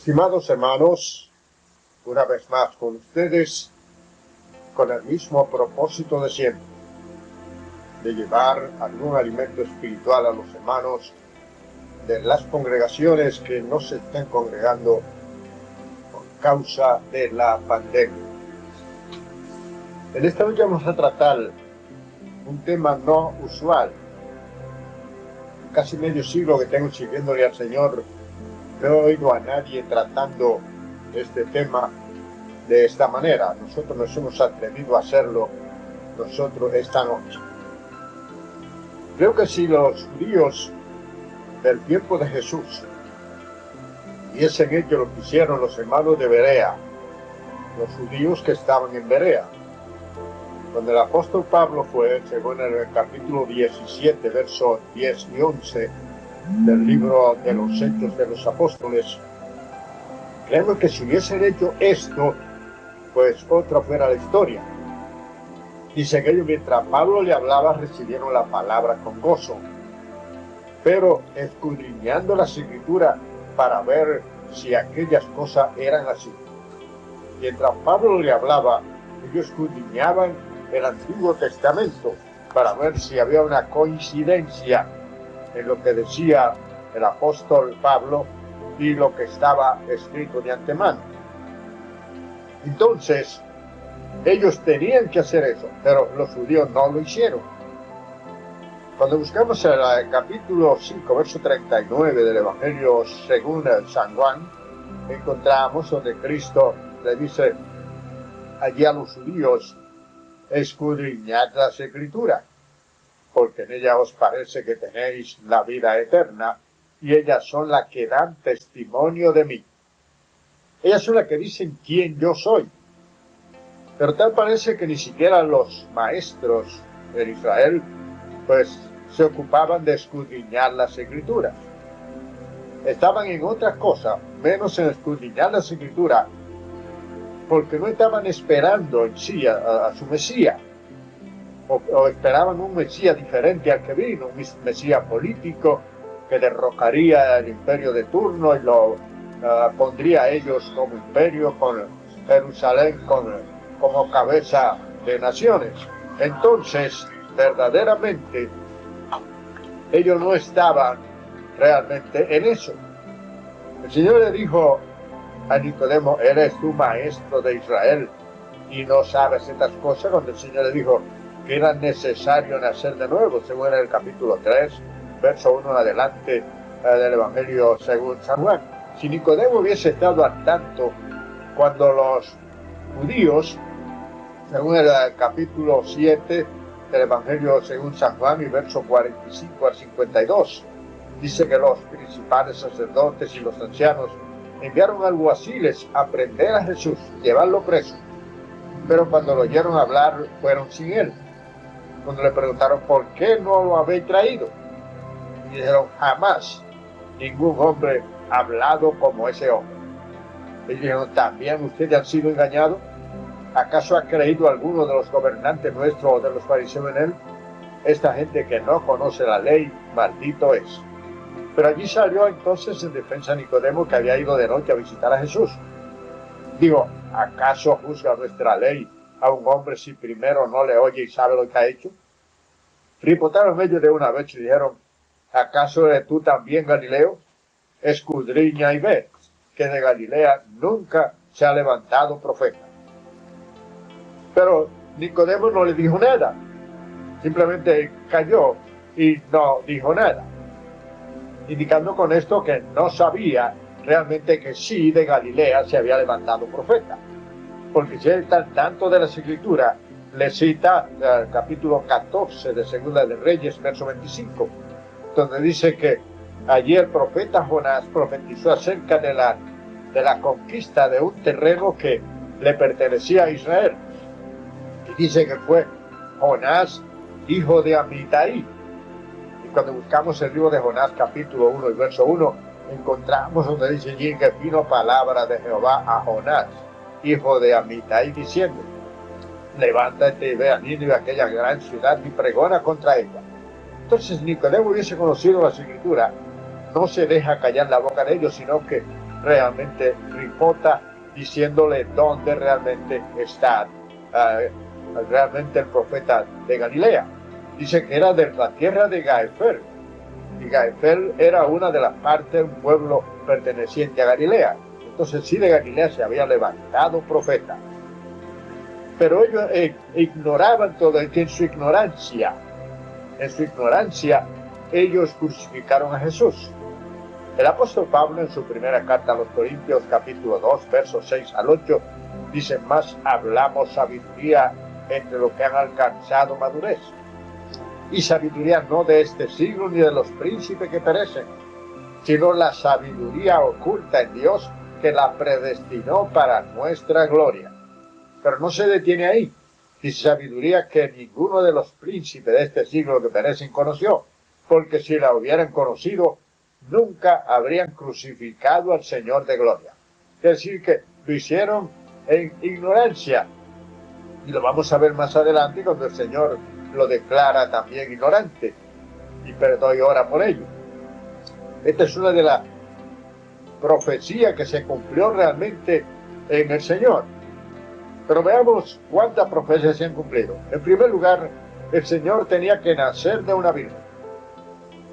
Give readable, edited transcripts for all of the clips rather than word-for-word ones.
Estimados hermanos, una vez más con ustedes, con el mismo propósito de siempre, de llevar algún alimento espiritual a los hermanos de las congregaciones que no se están congregando por causa de la pandemia. En esta noche vamos a tratar un tema no usual. Casi medio siglo que tengo sirviéndole al Señor, no he oído a nadie tratando este tema de esta manera. Nosotros nos hemos atrevido a hacerlo nosotros esta noche. Creo que si los judíos del tiempo de Jesús hubiesen hecho lo que hicieron los hermanos de Berea, los judíos que estaban en Berea, donde el apóstol Pablo fue, según el capítulo 17, versos 10 y 11 del libro de los Hechos de los Apóstoles, creemos que si hubiesen hecho esto, pues otra fuera la historia. Dice que ellos, mientras Pablo le hablaba, recibieron la palabra con gozo, pero escudriñando las escrituras para ver si aquellas cosas eran así. Mientras Pablo le hablaba, ellos escudriñaban el Antiguo Testamento para ver si había una coincidencia en lo que decía el apóstol Pablo y lo que estaba escrito de antemano. Entonces, ellos tenían que hacer eso, pero los judíos no lo hicieron. Cuando buscamos el capítulo 5, verso 39 del Evangelio según San Juan, encontramos donde Cristo le dice allí a los judíos: escudriñad las Escrituras, porque en ellas os parece que tenéis la vida eterna, y ellas son las que dan testimonio de mí. Ellas son las que dicen quién yo soy. Pero tal parece que ni siquiera los maestros de Israel, pues, se ocupaban de escudriñar las Escrituras. Estaban en otras cosas, menos en escudriñar las Escrituras, porque no estaban esperando en sí a su Mesías, o esperaban un Mesías diferente al que vino, un Mesías político que derrocaría el imperio de turno y lo pondría a ellos como imperio, con Jerusalén como cabeza de naciones. Entonces, verdaderamente, ellos no estaban realmente en eso. El Señor le dijo a Nicodemo: ¿eres tú maestro de Israel y no sabes estas cosas? Cuando el Señor le dijo que era necesario nacer de nuevo, según en el capítulo 3, verso 1 en adelante del Evangelio según San Juan. Si Nicodemo hubiese estado al tanto cuando los judíos, según el capítulo 7 del Evangelio según San Juan y verso 45 al 52, dice que los principales sacerdotes y los ancianos enviaron alguaciles a prender a Jesús, llevarlo preso, pero cuando lo oyeron hablar, fueron sin él. Cuando le preguntaron por qué no lo habéis traído, y dijeron: jamás ningún hombre ha hablado como ese hombre. Y dijeron: ¿también ustedes han sido engañados? ¿Acaso ha creído alguno de los gobernantes nuestros o de los fariseos en él? Esta gente que no conoce la ley, maldito es. Pero allí salió entonces en defensa de Nicodemo, que había ido de noche a visitar a Jesús. Digo, ¿acaso juzga nuestra ley a un hombre si primero no le oye y sabe lo que ha hecho? Ripotaron ellos de una vez y dijeron: ¿acaso eres tú también Galileo? Escudriña y ve que de Galilea nunca se ha levantado profeta. Pero Nicodemo no le dijo nada, simplemente calló y no dijo nada, indicando con esto que no sabía realmente que sí de Galilea se había levantado profeta. Porque si él está al tanto de las Escrituras, le cita el capítulo 14 de Segunda de Reyes, verso 25, donde dice que allí el profeta Jonás profetizó acerca de la conquista de un terreno que le pertenecía a Israel. Y dice que fue Jonás, hijo de Amitai. Y cuando buscamos el libro de Jonás, capítulo 1 y verso 1, encontramos donde dice allí que vino palabra de Jehová a Jonás, hijo de Amitai, diciendo: levántate y ve a Nínive, aquella gran ciudad, y pregona contra ella. Entonces Nicodemo hubiese conocido la Escritura, no se deja callar la boca de ellos, sino que realmente ripota, diciéndole dónde realmente está realmente el profeta de Galilea. Dice que era de la tierra de Gaefel, y Gaefel era una de las partes, un pueblo perteneciente a Galilea. Entonces sí, de Galilea se había levantado profeta. Pero ellos ignoraban todo, que en su ignorancia, ellos crucificaron a Jesús. El apóstol Pablo, en su primera carta a los Corintios, capítulo 2, versos 6 al 8, dice: más hablamos sabiduría entre los que han alcanzado madurez, y sabiduría no de este siglo ni de los príncipes que perecen, sino la sabiduría oculta en Dios, que la predestinó para nuestra gloria. Pero no se detiene ahí. Dice: sabiduría que ninguno de los príncipes de este siglo que perecen conoció, porque si la hubieran conocido, nunca habrían crucificado al Señor de gloria. Es decir, que lo hicieron en ignorancia. Y lo vamos a ver más adelante cuando el Señor lo declara también ignorante. Y perdón y ora por ello. Esta es una de las profecías que se cumplió realmente en el Señor. Pero veamos cuántas profecías se han cumplido. En primer lugar, el Señor tenía que nacer de una virgen.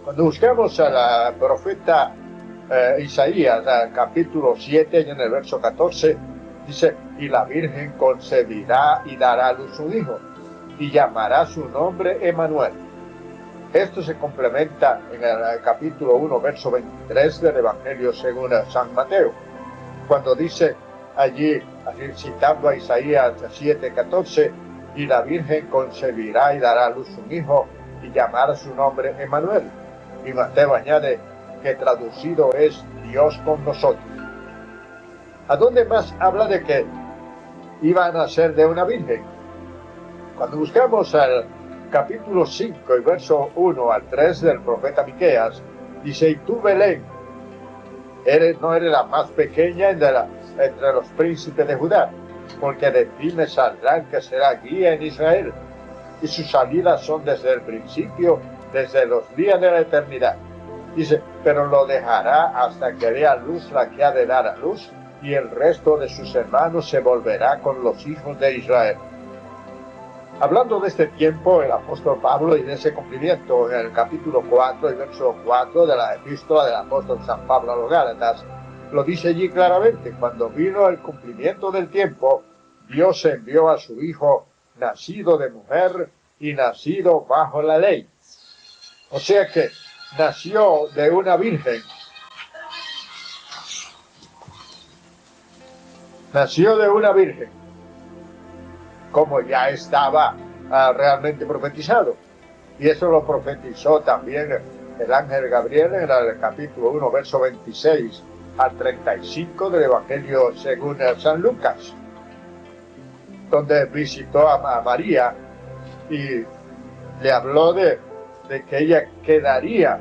Cuando buscamos a la profeta Isaías, al capítulo 7, y en el verso 14, dice: y la virgen concebirá y dará a luz un hijo, y llamará su nombre Emmanuel. Esto se complementa en el capítulo 1, verso 23 del Evangelio según San Mateo, cuando dice allí, citando a Isaías 7:14, y la virgen concebirá y dará a luz un hijo, y llamará su nombre Emmanuel. Y Mateo añade que traducido es Dios con nosotros. ¿A dónde más habla de que iba a nacer de una virgen? Cuando buscamos al capítulo 5 y verso 1 al 3 del profeta Miqueas, dice: y tú, Belén, no eres la más pequeña entre los príncipes de Judá, porque de ti me saldrán que será guía en Israel, y sus salidas son desde el principio, desde los días de la eternidad. Dice: pero lo dejará hasta que dé a luz la que ha de dar a luz, y el resto de sus hermanos se volverá con los hijos de Israel. Hablando de este tiempo, el apóstol Pablo, y de ese cumplimiento, en el capítulo 4 y verso 4 de la epístola del apóstol San Pablo a los Gálatas, lo dice allí claramente: cuando vino el cumplimiento del tiempo, Dios envió a su Hijo, nacido de mujer y nacido bajo la ley. O sea que nació de una virgen. Nació de una virgen, como ya estaba realmente profetizado. Y eso lo profetizó también el ángel Gabriel en el capítulo 1, verso 26 al 35 del Evangelio según San Lucas, donde visitó a María y le habló de que ella quedaría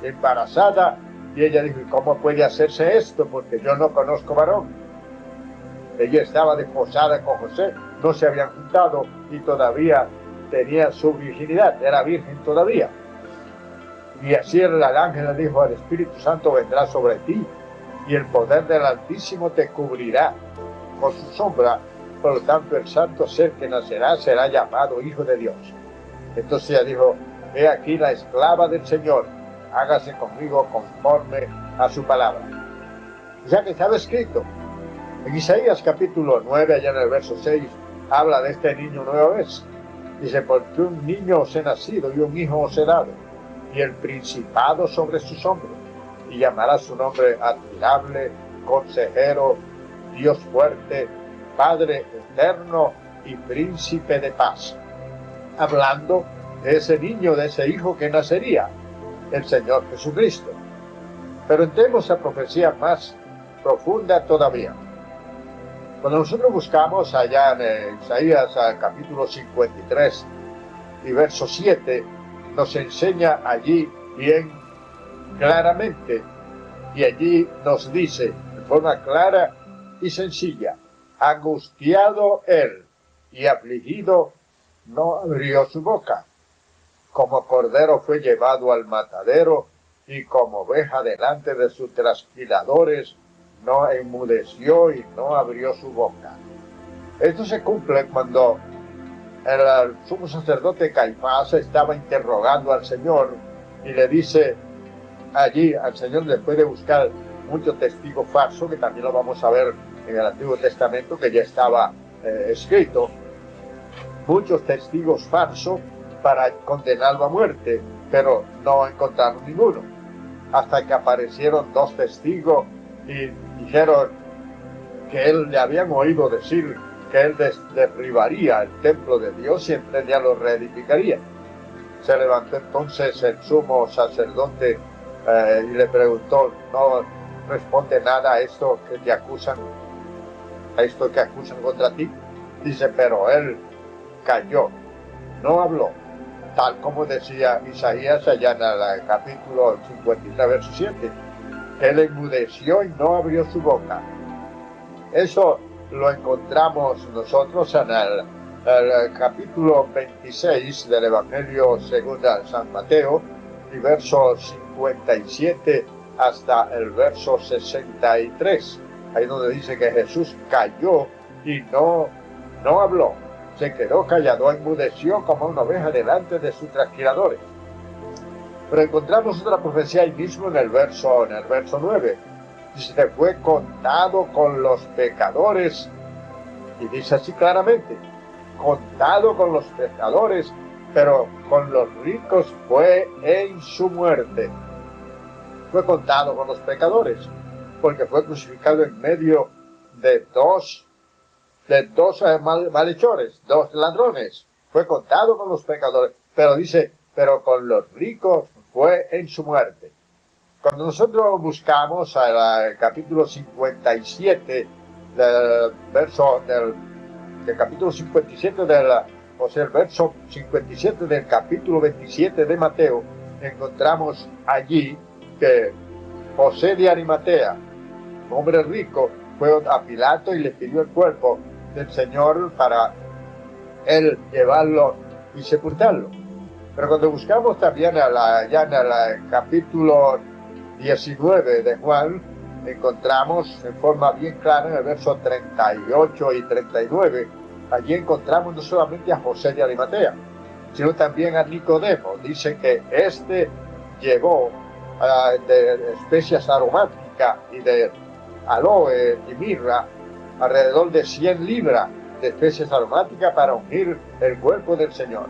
embarazada, y ella dijo: ¿cómo puede hacerse esto? Porque yo no conozco varón. Ella estaba desposada con José, no se habían juntado y todavía tenía su virginidad, era virgen todavía. Y así el ángel le dijo: el Espíritu Santo vendrá sobre ti, y el poder del Altísimo te cubrirá con su sombra, por lo tanto el santo ser que nacerá será llamado Hijo de Dios. Entonces ella dijo: he aquí la esclava del Señor, hágase conmigo conforme a su palabra. Ya que estaba escrito en Isaías capítulo 9, allá en el verso 6, habla de este niño nueva vez. Dice: porque un niño os he nacido y un hijo os he dado, y el principado sobre sus hombros, y llamará su nombre admirable, consejero, Dios fuerte, Padre eterno y príncipe de paz. Hablando de ese niño, de ese hijo que nacería, el Señor Jesucristo. Pero entremos a profecía más profunda todavía. Cuando nosotros buscamos allá en Isaías capítulo 53 y verso 7, nos enseña allí bien claramente, y allí nos dice de forma clara y sencilla: angustiado él y afligido, no abrió su boca. Como cordero fue llevado al matadero, y como oveja delante de sus trasquiladores no enmudeció y no abrió su boca. Esto se cumple cuando el sumo sacerdote Caifás estaba interrogando al Señor y le dice allí al Señor, después de buscar muchos testigos falsos, que también lo vamos a ver en el Antiguo Testamento, que ya estaba escrito, muchos testigos falsos para condenarlo a muerte, pero no encontraron ninguno, hasta que aparecieron dos testigos y dijeron que él le habían oído decir que él derribaría el templo de Dios y en 3 días lo reedificaría. Se levantó entonces el sumo sacerdote y le preguntó, ¿no responde nada a esto que te acusan, contra ti? Dice, pero él cayó, no habló, tal como decía Isaías allá en el capítulo 53, verso 7. Él enmudeció y no abrió su boca. Eso lo encontramos nosotros en el capítulo 26 del Evangelio según San Mateo, y versos 57 hasta el verso 63. Ahí donde dice que Jesús cayó y no habló. Se quedó callado, enmudeció como una oveja delante de sus trasquiladores. Pero encontramos otra profecía ahí mismo en el verso 9. Dice que fue contado con los pecadores, y dice así claramente, contado con los pecadores, pero con los ricos fue en su muerte. Fue contado con los pecadores, porque fue crucificado en medio de dos malhechores, dos ladrones. Fue contado con los pecadores, pero dice, pero con los ricos fue en su muerte. Cuando nosotros buscamos el capítulo 57 del capítulo 57 el verso 57 del capítulo 27 de Mateo, encontramos allí que José de Arimatea, un hombre rico, fue a Pilato y le pidió el cuerpo del Señor para él llevarlo y sepultarlo. Pero cuando buscamos también ya en el capítulo 19 de Juan, encontramos en forma bien clara en el verso 38 y 39, allí encontramos no solamente a José de Arimatea, sino también a Nicodemo. Dice que este llevó de especias aromáticas y de aloe y mirra alrededor de 100 libras de especias aromáticas para ungir el cuerpo del Señor.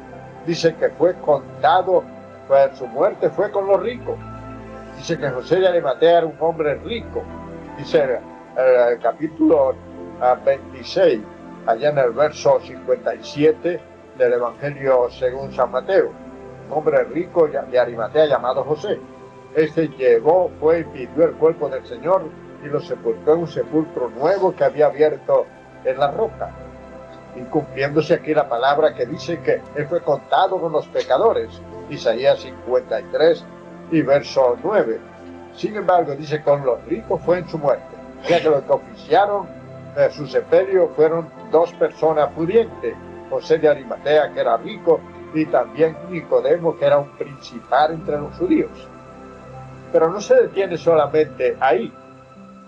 Dice que fue contado, pues su muerte fue con los ricos. Dice que José de Arimatea era un hombre rico. Dice el capítulo 26, allá en el verso 57 del Evangelio según San Mateo. Un hombre rico de Arimatea llamado José. Este fue y pidió el cuerpo del Señor y lo sepultó en un sepulcro nuevo que había abierto en la roca. Y cumpliéndose aquí la palabra que dice que él fue contado con los pecadores. Isaías 53 y verso 9. Sin embargo, dice, con los ricos fue en su muerte. O sea que los que oficiaron su sepelio fueron dos personas pudientes, José de Arimatea, que era rico, y también Nicodemo, que era un principal entre los judíos. Pero no se detiene solamente ahí.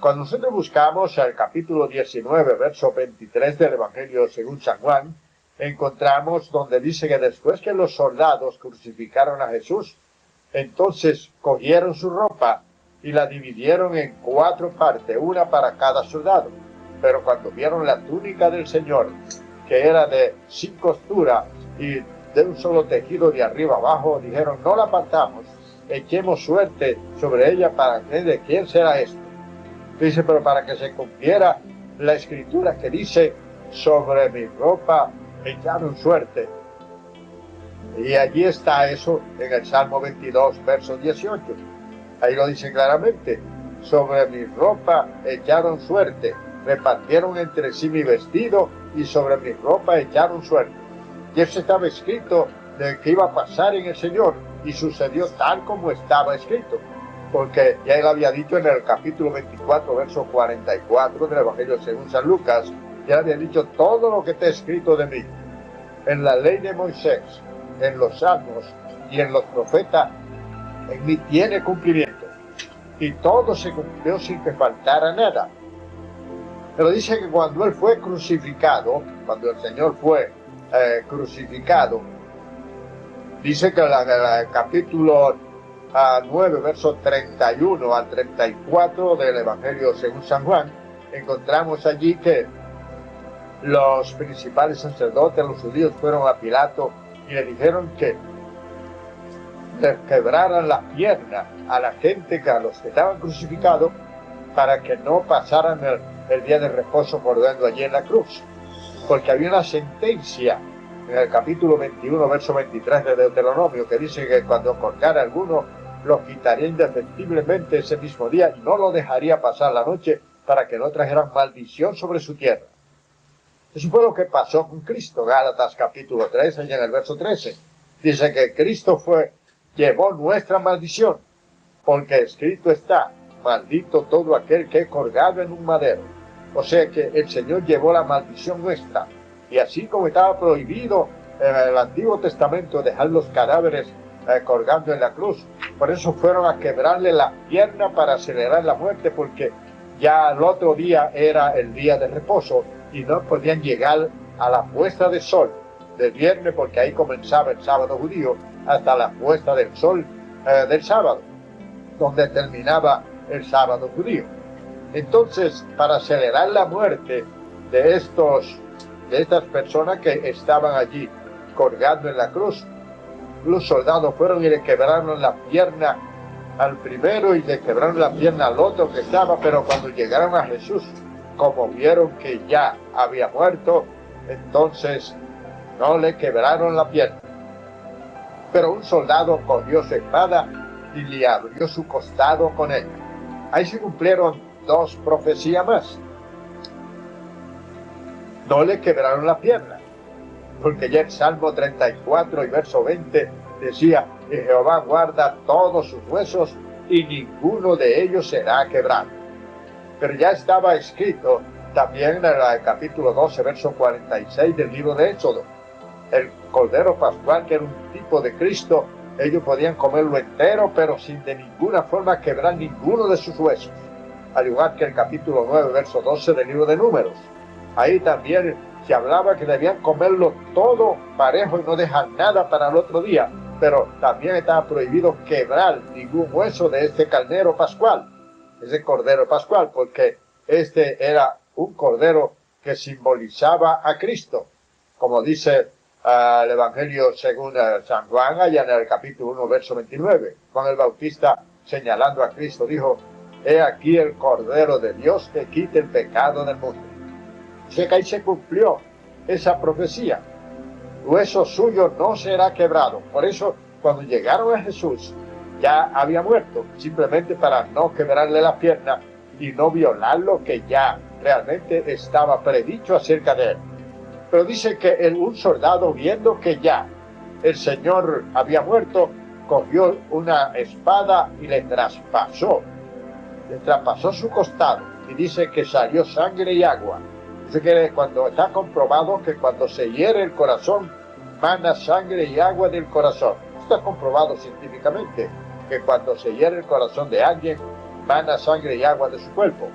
Cuando nosotros buscamos el capítulo 19, verso 23 del Evangelio según San Juan, encontramos donde dice que después que los soldados crucificaron a Jesús, entonces cogieron su ropa y la dividieron en 4 partes, una para cada soldado. Pero cuando vieron la túnica del Señor, que era de 5 costuras y de un solo tejido de arriba abajo, dijeron, no la partamos, echemos suerte sobre ella para ver de quién será esto. Dice, pero para que se cumpliera la escritura que dice, sobre mi ropa echaron suerte. Y allí está eso en el Salmo 22, verso 18. Ahí lo dice claramente, sobre mi ropa echaron suerte, repartieron entre sí mi vestido y sobre mi ropa echaron suerte. Y eso estaba escrito de que iba a pasar en el Señor y sucedió tal como estaba escrito. Porque ya él había dicho en el capítulo 24, verso 44 del Evangelio según San Lucas, ya había dicho todo lo que está escrito de mí. En la ley de Moisés, en los salmos y en los profetas, en mí tiene cumplimiento. y todo se cumplió sin que faltara nada. Pero dice que cuando él fue crucificado, cuando el Señor fue crucificado, dice que en el capítulo 9, versos 31 al 34 del Evangelio según San Juan, encontramos allí que los principales sacerdotes, los judíos, fueron a Pilato y le dijeron que les quebraran las piernas a la gente, a los que estaban crucificados, para que no pasaran el día de reposo colgando allí en la cruz. Porque había una sentencia en el capítulo 21, verso 23 de Deuteronomio, que dice que cuando colgara alguno, lo quitaría indefectiblemente ese mismo día y no lo dejaría pasar la noche para que no trajeran maldición sobre su tierra. Eso fue lo que pasó con Cristo. Gálatas capítulo 13, y en el verso 13, dice que Cristo llevó nuestra maldición, porque escrito está: maldito todo aquel que es colgado en un madero. O sea que el Señor llevó la maldición nuestra. Y así como estaba prohibido en el Antiguo Testamento dejar los cadáveres colgando en la cruz, por eso fueron a quebrarle la pierna para acelerar la muerte, porque ya el otro día era el día de reposo y no podían llegar a la puesta de sol del viernes, porque ahí comenzaba el sábado judío, hasta la puesta del sol del sábado, donde terminaba el sábado judío. Entonces, para acelerar la muerte de estas personas que estaban allí colgando en la cruz, los soldados fueron y le quebraron la pierna al primero y le quebraron la pierna al otro que estaba, pero cuando llegaron a Jesús, como vieron que ya había muerto, entonces no le quebraron la pierna. Pero un soldado cogió su espada y le abrió su costado con ella. Ahí se cumplieron dos profecías más. No le quebraron la pierna, porque ya el Salmo 34 y verso 20 decía: y Jehová guarda todos sus huesos y ninguno de ellos será quebrado. Pero ya estaba escrito también en el capítulo 12, verso 46 del libro de Éxodo: el Cordero Pascual, que era un tipo de Cristo, ellos podían comerlo entero, pero sin de ninguna forma quebrar ninguno de sus huesos. Al igual que el capítulo 9, verso 12 del libro de Números. Ahí también se hablaba que debían comerlo todo parejo y no dejar nada para el otro día, pero también estaba prohibido quebrar ningún hueso de este carnero pascual, ese cordero pascual, porque este era un cordero que simbolizaba a Cristo, como dice el Evangelio según San Juan, allá en el capítulo 1, verso 29. Juan el Bautista, señalando a Cristo, dijo: he aquí el Cordero de Dios que quita el pecado del mundo. O sea que ahí se cumplió esa profecía. Hueso suyo no será quebrado. Por eso, cuando llegaron a Jesús, ya había muerto, simplemente para no quebrarle la pierna y no violar lo que ya realmente estaba predicho acerca de él. Pero dice que un soldado, viendo que ya el Señor había muerto, cogió una espada y le traspasó su costado, y dice que salió sangre y agua. Dice que cuando está comprobado que cuando se hiere el corazón, mana sangre y agua del corazón. Está comprobado científicamente que cuando se hiere el corazón de alguien, mana sangre y agua de su cuerpo.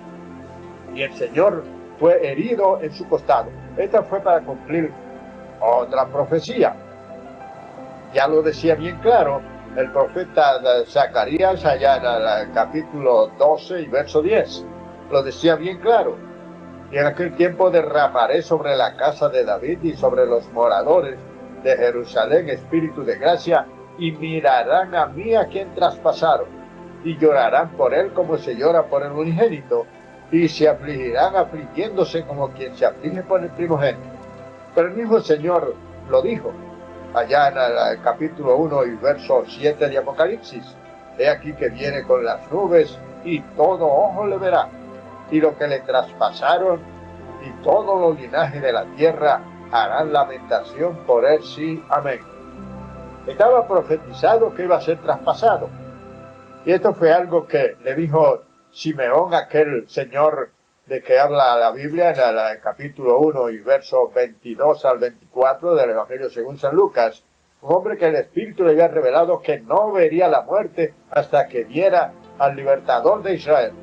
Y el Señor fue herido en su costado. Esta fue para cumplir otra profecía. Ya lo decía bien claro el profeta Zacarías allá en el capítulo 12 y verso 10. Lo decía bien claro: y en aquel tiempo derramaré sobre la casa de David y sobre los moradores de Jerusalén espíritu de gracia, y mirarán a mí a quien traspasaron, y llorarán por él como se llora por el unigénito, y se afligirán afligiéndose como quien se aflige por el primogénito. Pero el mismo Señor lo dijo allá en el capítulo 1 y verso 7 de Apocalipsis: he aquí que viene con las nubes, y todo ojo le verá, y lo que le traspasaron, y todos los linajes de la tierra harán lamentación por él. Sí, amén. Estaba profetizado que iba a ser traspasado. Y esto fue algo que le dijo Simeón, aquel señor de que habla la Biblia en el capítulo 1 y versos 22 al 24 del Evangelio según San Lucas. Un hombre que el Espíritu le había revelado que no vería la muerte hasta que viera al libertador de Israel.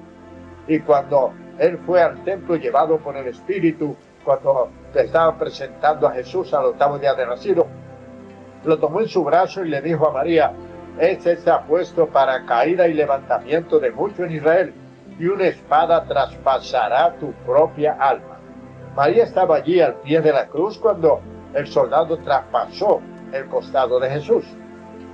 Y cuando él fue al templo llevado por el Espíritu, cuando le estaban presentando a Jesús al 8º día de nacido, lo tomó en su brazo y le dijo a María: este está puesto para caída y levantamiento de mucho en Israel, y una espada traspasará tu propia alma. María estaba allí al pie de la cruz cuando el soldado traspasó el costado de Jesús.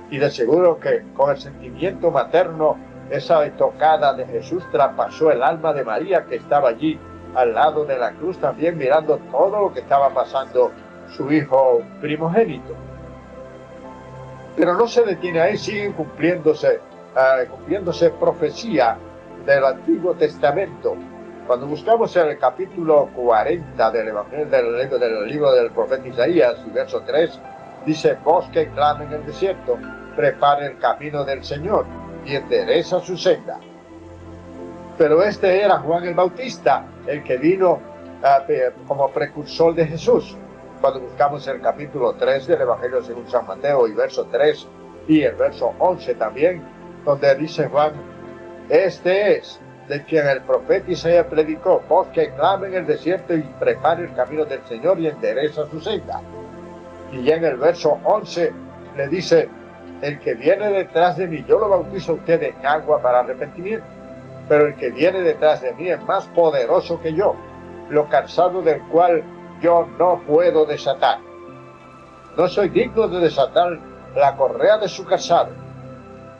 Y de seguro que con el sentimiento materno, esa tocada de Jesús traspasó el alma de María, que estaba allí al lado de la cruz también mirando todo lo que estaba pasando su hijo primogénito. Pero no se detiene ahí, siguen cumpliéndose profecía del Antiguo Testamento. Cuando buscamos en el capítulo 40 del Evangelio del libro del profeta Isaías, y verso 3, dice: voz que clama en el desierto, prepare el camino del Señor y endereza su senda. Pero este era Juan el Bautista, el que vino como precursor de Jesús. Cuando buscamos el capítulo 3 del Evangelio según San Mateo, y verso 3 y el verso 11 también, donde dice Juan: este es de quien el profeta Isaías predicó, voz que clama en el desierto y prepare el camino del Señor y endereza su senda. Y ya en el verso 11 le dice: el que viene detrás de mí, yo lo bautizo a usted en agua para arrepentimiento, pero el que viene detrás de mí es más poderoso que yo, lo calzado del cual yo no puedo desatar. No soy digno de desatar la correa de su calzado.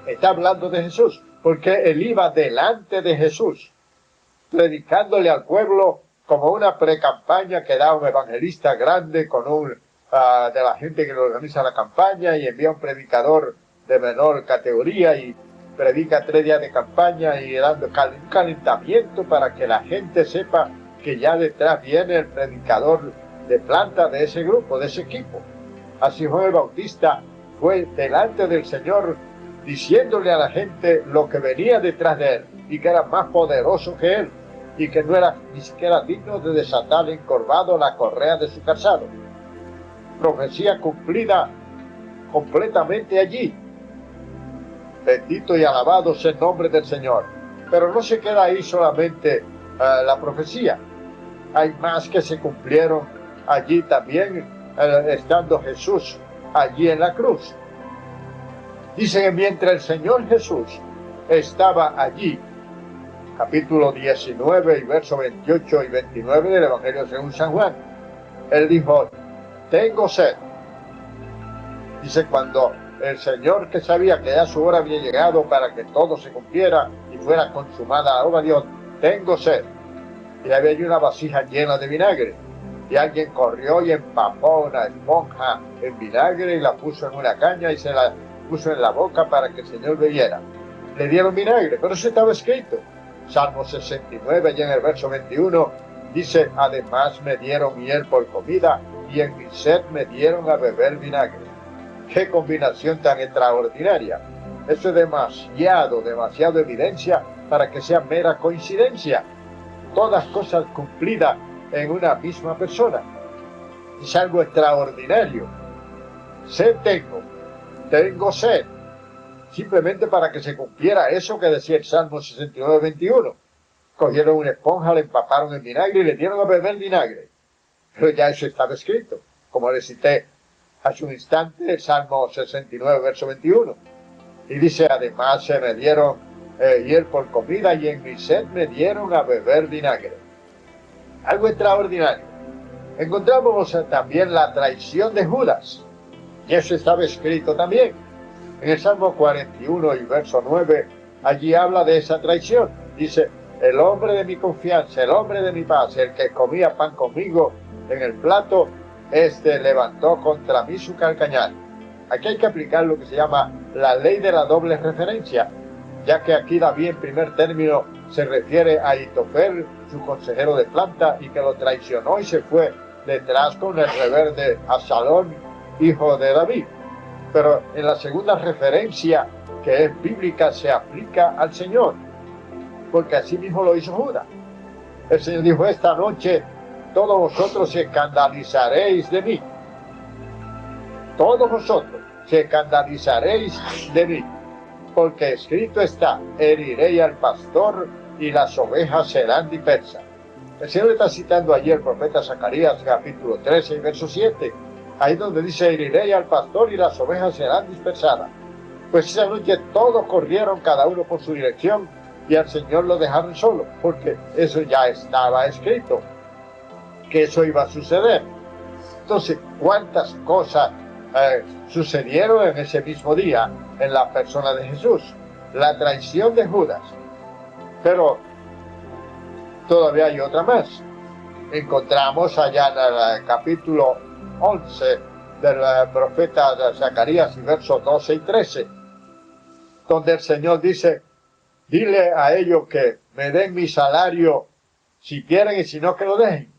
Está hablando de Jesús, porque él iba delante de Jesús, predicándole al pueblo como una precampaña que da un evangelista grande con de la gente que le organiza la campaña, y envía un predicador de menor categoría y predica 3 días de campaña y dando un calentamiento para que la gente sepa que ya detrás viene el predicador de planta de ese grupo, de ese equipo. Así Juan el Bautista fue delante del Señor diciéndole a la gente lo que venía detrás de él, y que era más poderoso que él, y que no era ni siquiera digno de desatar encorvado la correa de su calzado. Profecía cumplida completamente allí. Bendito y alabado sea el nombre del Señor. Pero no se queda ahí solamente la profecía. Hay más que se cumplieron allí también, estando Jesús allí en la cruz. Dice que mientras el Señor Jesús estaba allí, capítulo 19 y verso 28 y 29 del Evangelio según San Juan, él dijo: tengo sed. Dice, cuando el Señor, que sabía que ya su hora había llegado para que todo se cumpliera y fuera consumada la obra, dijo: tengo sed. Y había allí una vasija llena de vinagre, y alguien corrió y empapó una esponja en vinagre y la puso en una caña y se la puso en la boca para que el Señor bebiera. Le dieron vinagre, pero eso estaba escrito. Salmo 69, allá en el verso 21, dice: además me dieron miel por comida, y en mi sed me dieron a beber vinagre. ¡Qué combinación tan extraordinaria! Eso es demasiado evidencia para que sea mera coincidencia. Todas cosas cumplidas en una misma persona. Es algo extraordinario. Sed tengo sed. Simplemente para que se cumpliera eso que decía el Salmo 69, 21. Cogieron una esponja, le empaparon en vinagre y le dieron a beber vinagre. Pero ya eso estaba escrito, como le cité hace un instante, el Salmo 69, verso 21. Y dice: además se me dieron hiel por comida, y en mi sed me dieron a beber vinagre. Algo extraordinario. Encontramos también la traición de Judas, y eso estaba escrito también. En el Salmo 41 y verso 9, allí habla de esa traición. Dice: el hombre de mi confianza, el hombre de mi paz, el que comía pan conmigo en el plato, levantó contra mí su calcañar. Aquí hay que aplicar lo que se llama la ley de la doble referencia, ya que aquí David en primer término se refiere a Ahitofel, su consejero de planta, y que lo traicionó y se fue detrás con el rebelde Absalón, hijo de David. Pero en la segunda referencia, que es bíblica, se aplica al Señor, porque así mismo lo hizo Judas. El Señor dijo: esta noche todos vosotros se escandalizaréis de mí. Todos vosotros se escandalizaréis de mí. porque escrito está: heriré al pastor y las ovejas serán dispersas. El Señor está citando allí el profeta Zacarías, capítulo 13 y verso 7. Ahí donde dice: heriré al pastor y las ovejas serán dispersadas. Pues esa noche todos corrieron cada uno por su dirección y al Señor lo dejaron solo, porque eso ya estaba escrito, que eso iba a suceder. Entonces, ¿cuántas cosas sucedieron en ese mismo día en la persona de Jesús? La traición de Judas. Pero todavía hay otra más. Encontramos allá en el capítulo 11 del profeta de Zacarías, versos 12 y 13, donde el Señor dice: dile a ellos que me den mi salario si quieren, y si no, que lo dejen.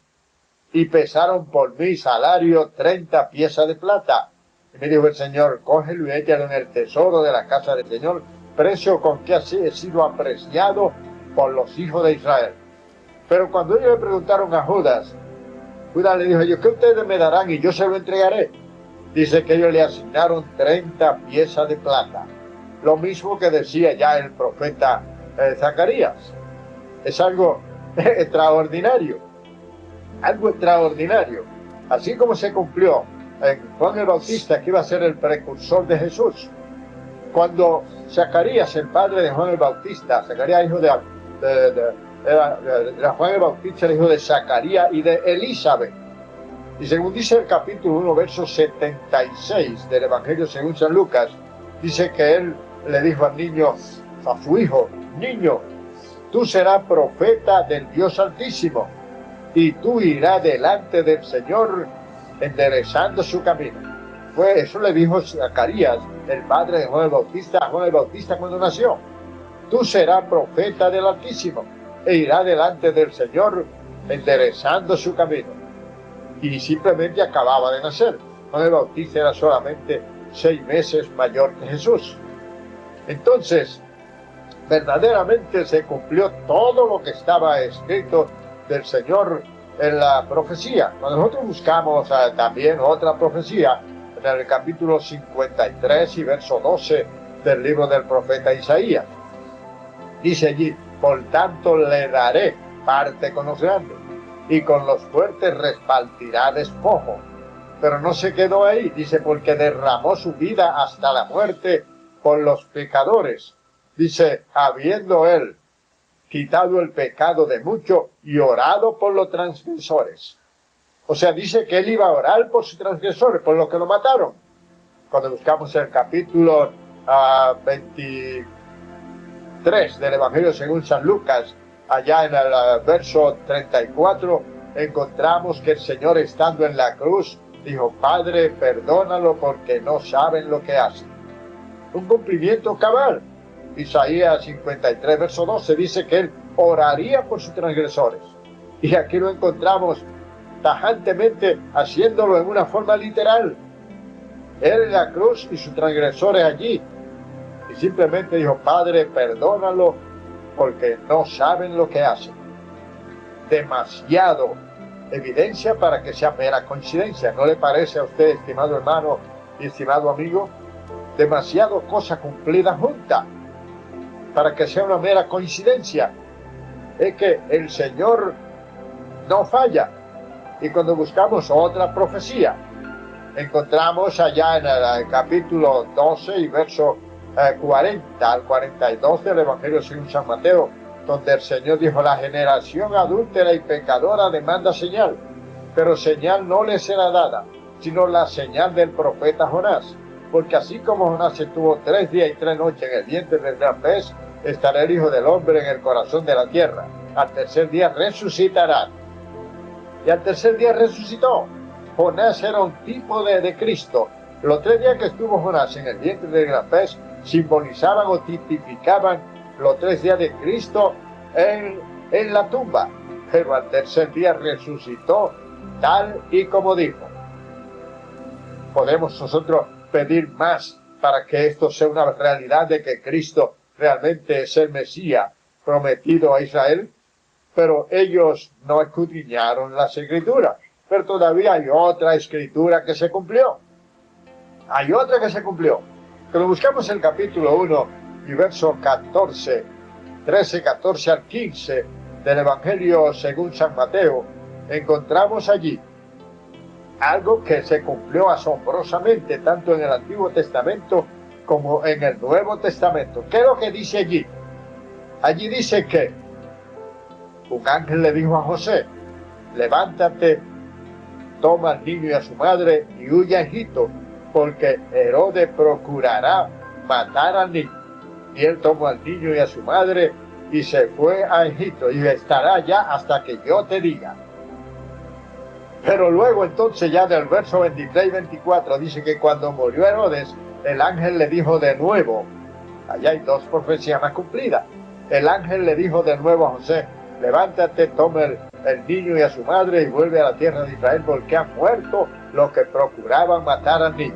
Y pesaron por mi salario 30 piezas de plata. Y me dijo el Señor: cógelo y échalo en el tesoro de la casa del Señor, precio con que así he sido apreciado por los hijos de Israel. Pero cuando ellos le preguntaron a Judas, Judas le dijo: yo, ¿qué ustedes me darán y yo se lo entregaré? Dice que ellos le asignaron 30 piezas de plata. Lo mismo que decía ya el profeta Zacarías. Es algo extraordinario. Algo extraordinario. Así como se cumplió en Juan el Bautista, que iba a ser el precursor de Jesús. Cuando Zacarías, el padre de Juan el Bautista, Zacarías, hijo de Juan el Bautista, el hijo de Zacarías y de Elizabeth. Y según dice el capítulo 1, verso 76 del Evangelio según San Lucas, dice que él le dijo al niño, a su hijo: niño, tú serás profeta del Dios Altísimo, y tú irás delante del Señor enderezando su camino. Pues eso le dijo Zacarías, el padre de Juan el Bautista, a Juan el Bautista cuando nació. Tú serás profeta del Altísimo, e irás delante del Señor enderezando su camino. Y simplemente acababa de nacer. Juan el Bautista era solamente 6 meses mayor que Jesús. Entonces, verdaderamente se cumplió todo lo que estaba escrito del Señor en la profecía. Cuando nosotros buscamos también otra profecía, en el capítulo 53 y verso 12 del libro del profeta Isaías, dice allí: por tanto le daré parte con los grandes, y con los fuertes repartirá despojo. Pero no se quedó ahí, dice: porque derramó su vida hasta la muerte por los pecadores. Dice: habiendo él quitado el pecado de muchos y orado por los transgresores. O sea, dice que él iba a orar por sus transgresores, por los que lo mataron. Cuando buscamos el capítulo 23 del Evangelio según San Lucas, allá en el verso 34, encontramos que el Señor, estando en la cruz, dijo: Padre, perdónalo porque no saben lo que hacen. Un cumplimiento cabal. Isaías 53, verso 12, dice que él oraría por sus transgresores. Y aquí lo encontramos tajantemente haciéndolo en una forma literal. Él en la cruz y sus transgresores allí. Y simplemente dijo: Padre, perdónalo porque no saben lo que hacen. Demasiado evidencia para que sea mera coincidencia. ¿No le parece a usted, estimado hermano y estimado amigo? Demasiado cosa cumplida junta para que sea una mera coincidencia. Es que el Señor no falla. Y cuando buscamos otra profecía, encontramos allá en el capítulo 12 y verso 40 al 42 del Evangelio según San Mateo, donde el Señor dijo: la generación adúltera y pecadora demanda señal, pero señal no le será dada, sino la señal del profeta Jonás. Porque así como Jonás estuvo 3 días y 3 noches en el vientre del gran pez, estará el Hijo del Hombre en el corazón de la tierra. Al tercer día resucitará. Y al tercer día resucitó. Jonás era un tipo de Cristo. Los 3 días que estuvo Jonás en el vientre del gran pez simbolizaban o tipificaban los 3 días de Cristo en la tumba. Pero al tercer día resucitó tal y como dijo. Podemos nosotros pedir más para que esto sea una realidad, de que Cristo realmente es el Mesías prometido a Israel, pero ellos no escudriñaron las Escrituras. Pero todavía hay otra Escritura que se cumplió. Hay otra que se cumplió. Cuando buscamos el capítulo 1 y verso 14, 13, 14 al 15 del Evangelio según San Mateo, encontramos allí algo que se cumplió asombrosamente tanto en el Antiguo Testamento como en el Nuevo Testamento. ¿Qué es lo que dice allí? Allí dice que un ángel le dijo a José: levántate, toma al niño y a su madre y huye a Egipto, porque Herodes procurará matar al niño. Y él tomó al niño y a su madre y se fue a Egipto, y estará allá hasta que yo te diga. Pero luego entonces ya del verso 23 y 24 dice que cuando murió Herodes, el ángel le dijo de nuevo, allá hay dos profecías más cumplidas, el ángel le dijo de nuevo a José: levántate, toma el niño y a su madre y vuelve a la tierra de Israel, porque han muerto los que procuraban matar al niño.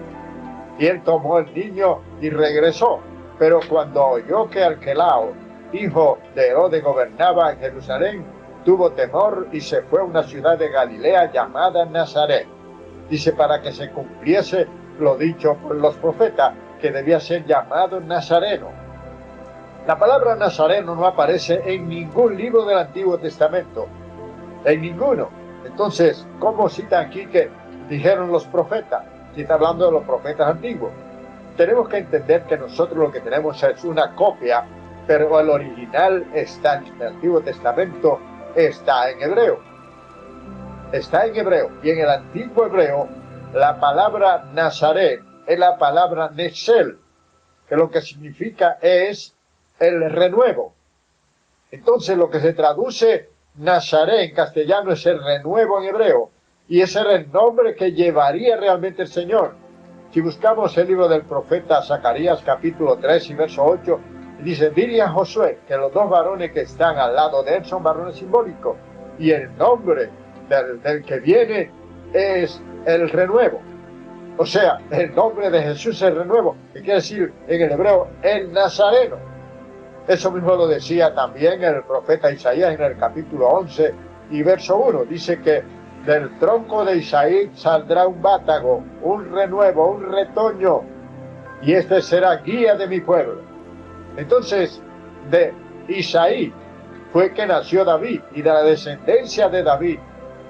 Y él tomó el niño y regresó. Pero cuando oyó que Arquelao, hijo de Herodes, gobernaba en Jerusalén, tuvo temor y se fue a una ciudad de Galilea llamada Nazaret. Dice, para que se cumpliese lo dicho por los profetas, que debía ser llamado Nazareno. La palabra Nazareno no aparece en ningún libro del Antiguo Testamento, en ninguno. Entonces, ¿cómo cita aquí que dijeron los profetas? Si está hablando de los profetas antiguos. Tenemos que entender que nosotros lo que tenemos es una copia, pero el original está en el Antiguo Testamento, está en hebreo. Está en hebreo. Y en el antiguo hebreo, la palabra Nazaret es la palabra Netzel, que lo que significa es el renuevo. Entonces, lo que se traduce Nazaret en castellano es el renuevo en hebreo. Y ese era el nombre que llevaría realmente el Señor. Si buscamos el libro del profeta Zacarías, capítulo 3 y verso 8, dice: dile a Josué que los dos varones que están al lado de él son varones simbólicos, y el nombre del que viene es el renuevo. O sea, el nombre de Jesús es el renuevo, que quiere decir en el hebreo el Nazareno. Eso mismo lo decía también el profeta Isaías en el capítulo 11 y verso 1. Dice que del tronco de Isaí saldrá un vátago, un renuevo, un retoño, y este será guía de mi pueblo. Entonces, de Isaí fue que nació David, y de la descendencia de David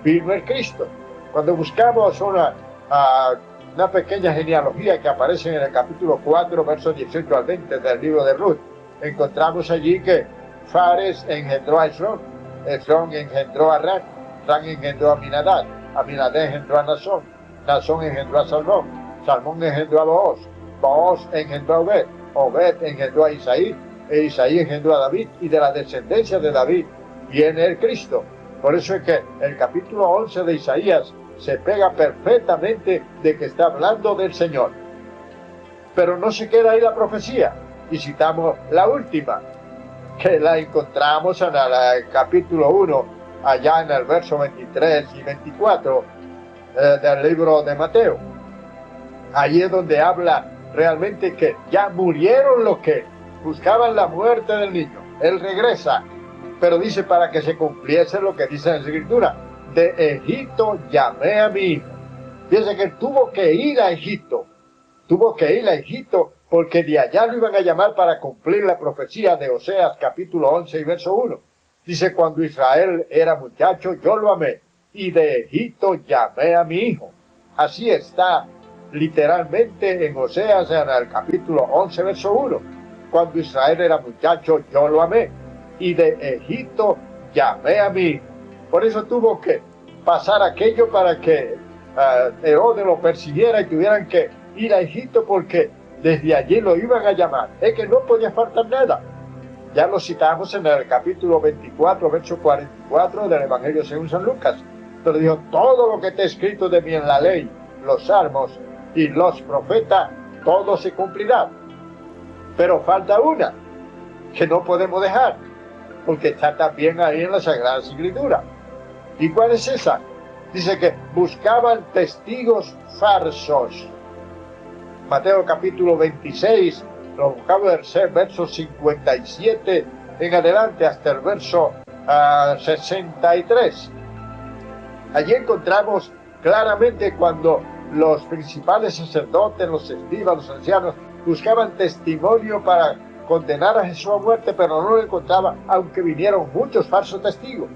vino el Cristo. Cuando buscamos una pequeña genealogía que aparece en el capítulo 4, versos 18 al 20 del libro de Ruth, encontramos allí que Fares engendró a Esrón, Esrón engendró a Ran, Ran engendró a Aminadab, Aminadab engendró a Nazón, Nazón engendró a Salmón, Salmón engendró a Booz, Booz engendró a Obed, Obed engendró a Isaí, e Isaí engendró a David, y de la descendencia de David viene el Cristo. Por eso es que el capítulo 11 de Isaías se pega perfectamente de que está hablando del Señor. Pero no se queda ahí la profecía, y citamos la última, que la encontramos en el capítulo 1, allá en el verso 23 y 24 del libro de Mateo. Allí es donde habla realmente que ya murieron los que buscaban la muerte del niño. Él regresa, pero dice para que se cumpliese lo que dice en la Escritura: de Egipto llamé a mi hijo. Fíjense que él tuvo que ir a Egipto, porque de allá lo iban a llamar para cumplir la profecía de Oseas capítulo 11 y verso 1. Dice: cuando Israel era muchacho, yo lo amé, y de Egipto llamé a mi hijo. Así está literalmente en Oseas, en el capítulo 11, verso 1. Cuando Israel era muchacho, yo lo amé, y de Egipto llamé a mi hijo. Por eso tuvo que pasar aquello para que Herodes lo persiguiera y tuvieran que ir a Egipto, porque desde allí lo iban a llamar. Es que no podía faltar nada. Ya lo citamos en el capítulo 24, verso 44 del Evangelio según San Lucas. Entonces dijo: todo lo que está escrito de mí en la ley, los salmos y los profetas, todo se cumplirá. Pero falta una, que no podemos dejar, porque está también ahí en la Sagrada Escritura. ¿Y cuál es esa? Dice que buscaban testigos falsos. Mateo capítulo 26, lo buscamos del verso 57 en adelante hasta el verso 63. Allí encontramos claramente cuando los principales sacerdotes, los escribas, los ancianos, buscaban testimonio para condenar a Jesús a muerte, pero no lo encontraba, aunque vinieron muchos falsos testigos.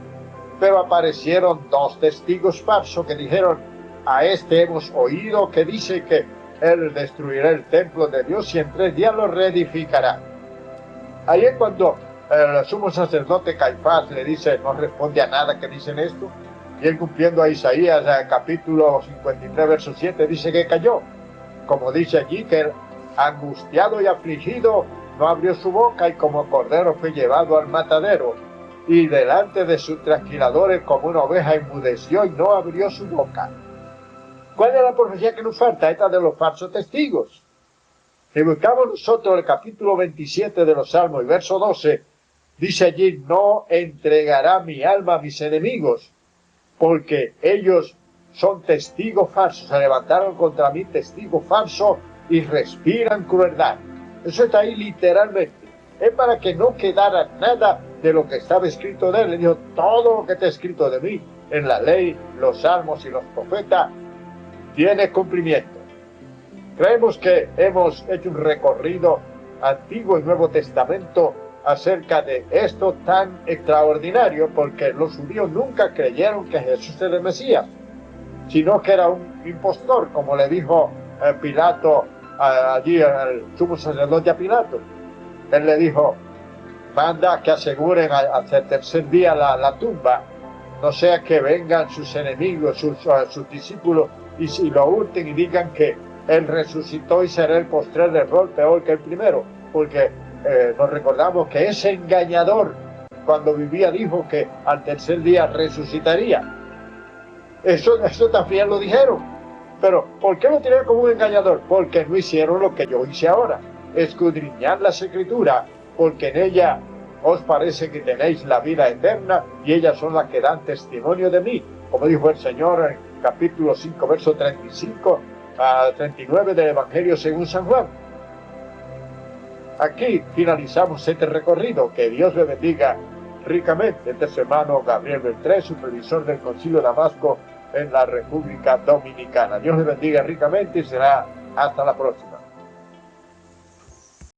Pero aparecieron dos testigos falsos que dijeron: a este hemos oído que dice que él destruirá el templo de Dios y en 3 días lo reedificará. Ahí es cuando el sumo sacerdote Caifás le dice, no responde a nada que dicen esto, y él, cumpliendo a Isaías capítulo 53 verso 7, dice que cayó. Como dice allí, que angustiado y afligido no abrió su boca, y como cordero fue llevado al matadero, y delante de sus trasquiladores como una oveja enmudeció y no abrió su boca. ¿Cuál es la profecía que nos falta? Esta de los falsos testigos. Si buscamos nosotros el capítulo 27 de los Salmos y verso 12, dice allí: no entregará mi alma a mis enemigos, porque ellos son testigos falsos, se levantaron contra mí testigos falsos y respiran crueldad. Eso está ahí literalmente. Es para que no quedara nada de lo que estaba escrito de él. Le dijo: todo lo que está escrito de mí en la ley, los salmos y los profetas tiene cumplimiento. Creemos que hemos hecho un recorrido Antiguo y Nuevo Testamento acerca de esto tan extraordinario, porque los judíos nunca creyeron que Jesús era el Mesías, sino que era un impostor, como le dijo Pilato allí al sumo sacerdote a Pilato. Él le dijo: manda que aseguren hasta el 3er día la tumba, no sea que vengan sus enemigos, sus discípulos, y si lo hurten y digan que él resucitó y será el postrer error peor que el primero, porque nos recordamos que ese engañador, cuando vivía, dijo que al 3er día resucitaría. Eso también lo dijeron. Pero ¿por qué lo tienen como un engañador? Porque no hicieron lo que yo hice ahora: escudriñar las Escrituras, porque en ella os parece que tenéis la vida eterna, y ellas son las que dan testimonio de mí, como dijo el Señor en capítulo 5, verso 35 a 39 del Evangelio según San Juan. Aquí finalizamos este recorrido. Que Dios le bendiga ricamente. Este es su hermano Gabriel Beltré, supervisor del Concilio de Damasco en la República Dominicana. Dios le bendiga ricamente y será hasta la próxima.